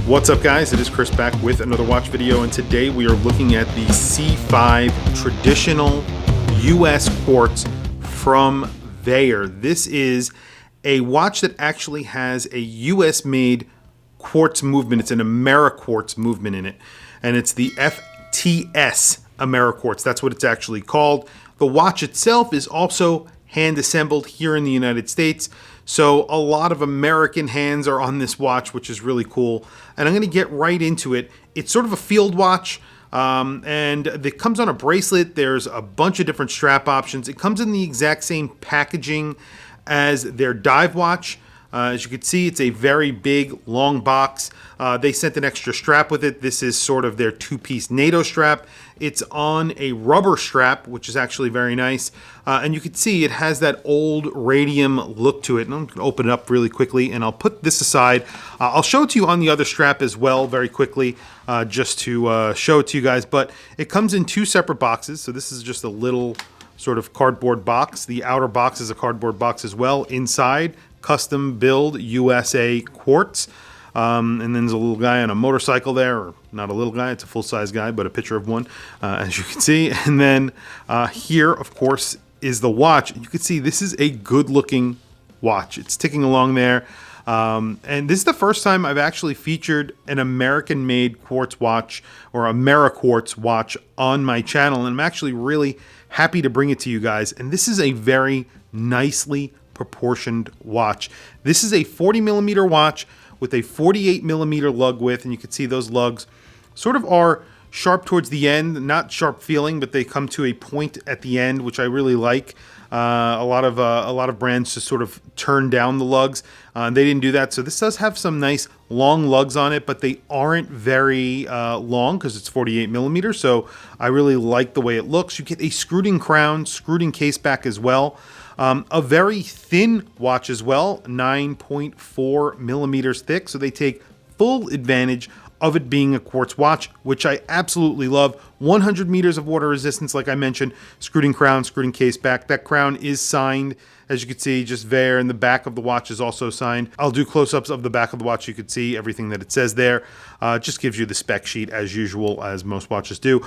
What's up, guys? It is Chris back with another watch video, and today we are looking at the C5 traditional US quartz from Vaer. This is a watch that actually has a US made quartz movement. It's an Ameriquartz movement in it, and it's the FTS Ameriquartz. That's what it's actually called. The watch itself is also hand assembled here in the United States. So a lot of American hands are on this watch, which is really cool. And I'm going to get right into it. It's sort of a field watch, and it comes on a bracelet. There's a bunch of different strap options. It comes in the exact same packaging as their dive watch. As you can see, it's a very big, long box. They sent an extra strap with it. This is sort of their two-piece NATO strap. It's on a rubber strap, which is actually very nice. And you can see it has that old radium look to it. And I'm going to open it up really quickly, and I'll put this aside. I'll show it to you on the other strap as well very quickly, just to show it to you guys. But it comes in two separate boxes. So this is just a little sort of cardboard box. The outer box is a cardboard box as well. Inside, custom build USA quartz. And then there's a little guy on a motorcycle there, or not a little guy, it's a full-size guy, but a picture of one, as you can see. And then here, of course, is the watch. You can see this is a good-looking watch. It's ticking along there. And this is the first time I've actually featured an American-made quartz watch, or Ameriquartz watch, on my channel. And I'm actually really happy to bring it to you guys. And this is a very nicely proportioned watch. This is a 40 millimeter watch with a 48 millimeter lug width, and you can see those lugs sort of are sharp towards the end, not sharp feeling, but they come to a point at the end, which I really like. A lot of brands just sort of turn down the lugs. They didn't do that, so this does have some nice long lugs on it, but they aren't very long because it's 48 millimeters. So I really like the way it looks. You get a screwed-in crown, screwed-in case back as well. A very thin watch as well, 9.4 millimeters thick, so they take full advantage of it being a quartz watch, which I absolutely love. 100 meters of water resistance, like I mentioned, screwed-in crown, screwed-in case back. That crown is signed, as you can see, just Vaer, and the back of the watch is also signed. I'll do close-ups of the back of the watch. You can see everything that it says there. Just gives you the spec sheet as usual, as most watches do.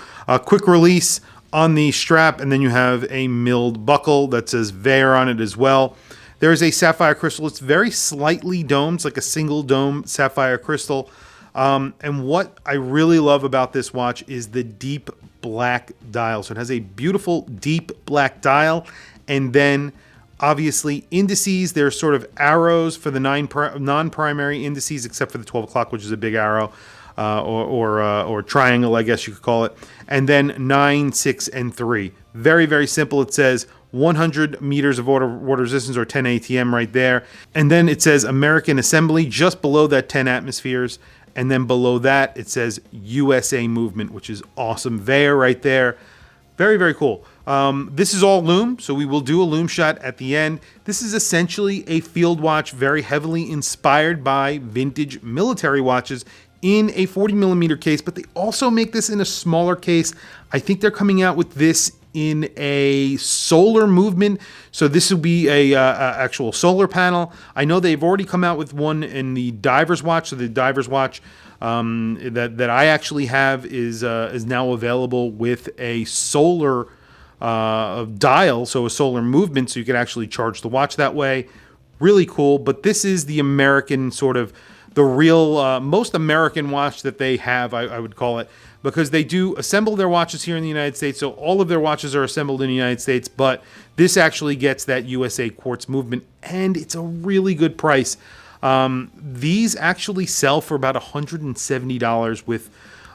Quick release on the strap, and then you have a milled buckle that says Vaer on it as well. There is a sapphire crystal. It's very slightly domed. It's like a single dome sapphire crystal. And what I really love about this watch is the deep black dial. So it has a beautiful deep black dial, and then obviously indices. There's sort of arrows for the non-primary indices, except for the 12 o'clock, which is a big arrow. Or triangle, I guess you could call it. And then 9, 6, and 3. Very, very simple. It says 100 meters of water resistance, or 10 ATM right there. And then it says American assembly just below that 10 atmospheres. And then below that, it says USA movement, which is awesome. Vaer right there. Very, very cool. This is all lume, so we will do a lume shot at the end. This is essentially a field watch, very heavily inspired by vintage military watches, in a 40 millimeter case, but they also make this in a smaller case. I think they're coming out with this in a solar movement, so this will be a actual solar panel. I know they've already come out with one in the diver's watch. So the diver's watch that I actually have is now available with a solar dial, so a solar movement, so you can actually charge the watch that way. Really cool. But this is the American sort of, the real, most American watch that they have, I would call it, because they do assemble their watches here in the United States. So all of their watches are assembled in the United States, but this actually gets that USA quartz movement, and it's a really good price. These actually sell for about $170 with,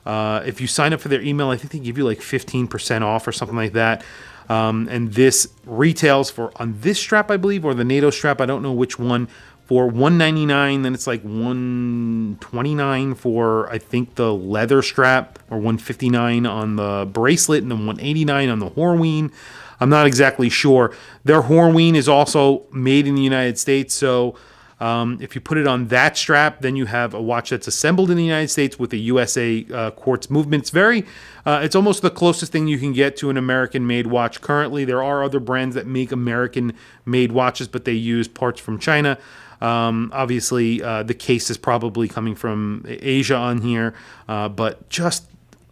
if you sign up for their email, I think they give you like 15% off or something like that. And this retails for, on this strap, I believe, or the NATO strap, I don't know which one, for $199, then it's like $129 for, I think, the leather strap, or $159 on the bracelet, and then $189 on the Horween. I'm not exactly sure. Their Horween is also made in the United States, so If you put it on that strap, then you have a watch that's assembled in the United States with a USA quartz movement. It's almost the closest thing you can get to an American-made watch currently. There are other brands that make American-made watches, but they use parts from China. Obviously, the case is probably coming from Asia on here, but just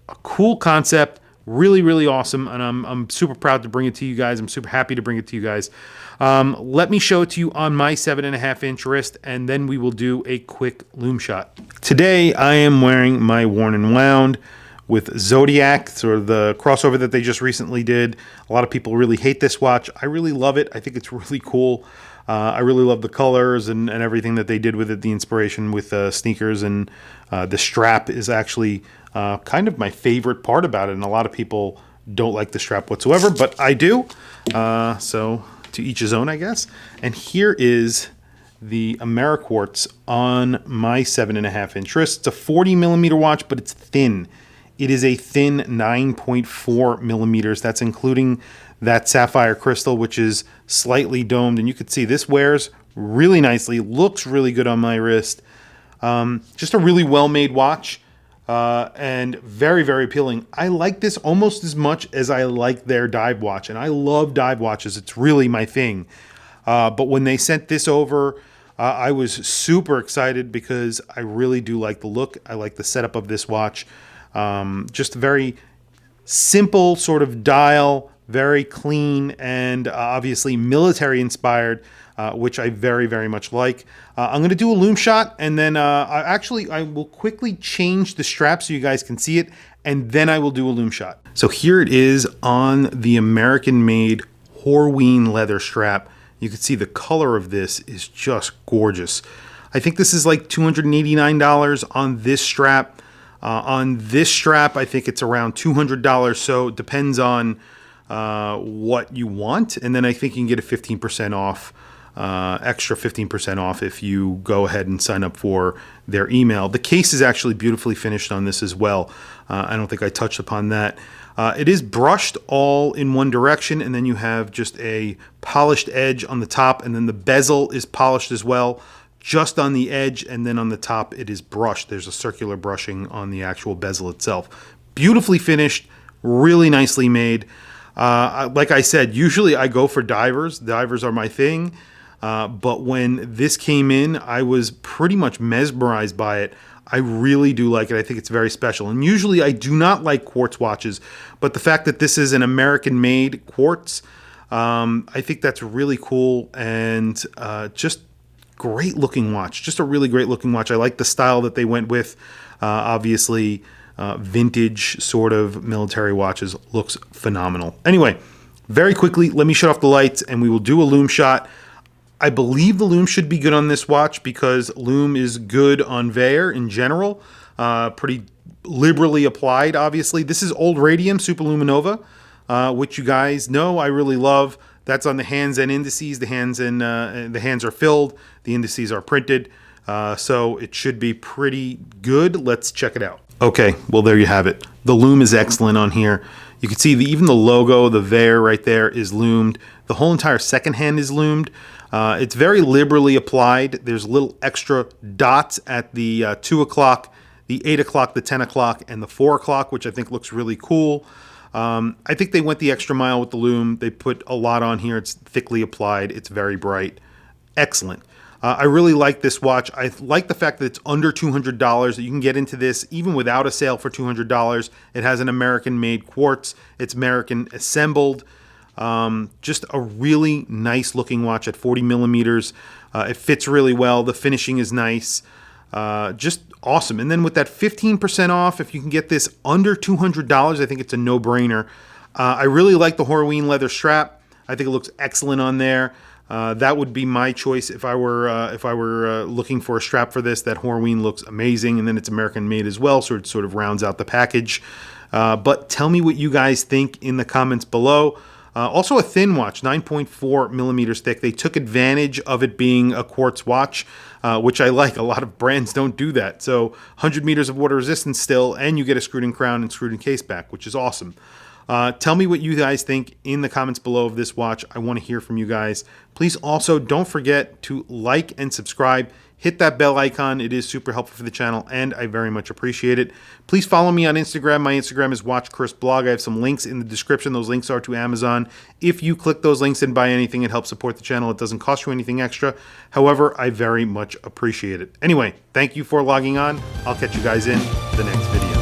a cool concept. Really, really awesome, and I'm super proud to bring it to you guys. I'm super happy to bring it to you guys. Let me show it to you on my 7.5-inch wrist, and then we will do a quick lume shot. Today, I am wearing my Worn and Wound with Zodiac, sort of the crossover that they just recently did. A lot of people really hate this watch. I really love it. I think it's really cool. I really love the colors and everything that they did with it, the inspiration with sneakers, and the strap is actually kind of my favorite part about it, and a lot of people don't like the strap whatsoever, but I do. So to each his own, I guess. And here is the Ameriquartz on my 7.5-inch wrist. It's a 40 millimeter watch, but it's thin. It is a thin 9.4 millimeters. That's including that sapphire crystal, which is slightly domed. And you can see this wears really nicely, looks really good on my wrist. Just a really well-made watch. And very, very appealing. I like this almost as much as I like their dive watch, and I love dive watches. It's really my thing. But when they sent this over, I was super excited because I really do like the look. I like the setup of this watch. Just a very simple sort of dial, very clean, and obviously military inspired, which I very, very much like. I'm going to do a lume shot, and then I will quickly change the strap so you guys can see it, and then I will do a lume shot. So here it is on the American-made Horween leather strap. You can see the color of this is just gorgeous. I think this is like $289 on this strap. On this strap, I think it's around $200, so it depends on what you want, and then I think you can get a 15% off. Extra 15% off if you go ahead and sign up for their email. The case is actually beautifully finished on this as well. I don't think I touched upon that. It is brushed all in one direction, and then you have just a polished edge on the top, and then the bezel is polished as well, just on the edge, and then on the top it is brushed. There's a circular brushing on the actual bezel itself. Beautifully finished, really nicely made. Like I said, usually I go for divers. Divers are my thing. But when this came in, I was pretty much mesmerized by it. I really do like it. I think it's very special. And usually I do not like quartz watches, but the fact that this is an American-made quartz, I think that's really cool, and just great looking watch. Just a really great looking watch. I like the style that they went with. Obviously, vintage sort of military watches. Looks phenomenal. Anyway, very quickly, let me shut off the lights and we will do a lume shot. I believe the lume should be good on this watch because lume is good on Vaer in general. Pretty liberally applied, obviously. This is old radium, Superluminova, which you guys know I really love. That's on the hands and indices. The hands are filled. The indices are printed. So it should be pretty good. Let's check it out. Okay, well, there you have it. The lume is excellent on here. You can see even the logo, the Vaer right there, is lumed. The whole entire second hand is lumed. It's very liberally applied. There's little extra dots at the 2 o'clock, the 8 o'clock, the 10 o'clock, and the 4 o'clock, which I think looks really cool. I think they went the extra mile with the lume. They put a lot on here. It's thickly applied. It's very bright. Excellent. I really like this watch. I like the fact that it's under $200, that you can get into this even without a sale for $200. It has an American-made quartz. It's American assembled. Just a really nice looking watch at 40 millimeters. It fits really well. The finishing is nice. Just awesome. And then with that 15% off, if you can get this under $200, I think it's a no-brainer. I really like the Horween leather strap. I think it looks excellent on there. That would be my choice if I were looking for a strap for this. That Horween looks amazing, and then it's American made as well, so it sort of rounds out the package. But tell me what you guys think in the comments below. Also a thin watch, 9.4 millimeters thick. They took advantage of it being a quartz watch, which I like. A lot of brands don't do that. So 100 meters of water resistance still, and you get a screwed-in crown and screwed-in case back, which is awesome. Tell me what you guys think in the comments below of this watch. I want to hear from you guys. Please also don't forget to like and subscribe. Hit that bell icon. It is super helpful for the channel, and I very much appreciate it. Please follow me on Instagram. My Instagram is WatchChrisBlog. I have some links in the description. Those links are to Amazon. If you click those links and buy anything, it helps support the channel. It doesn't cost you anything extra. However, I very much appreciate it. Anyway, thank you for logging on. I'll catch you guys in the next video.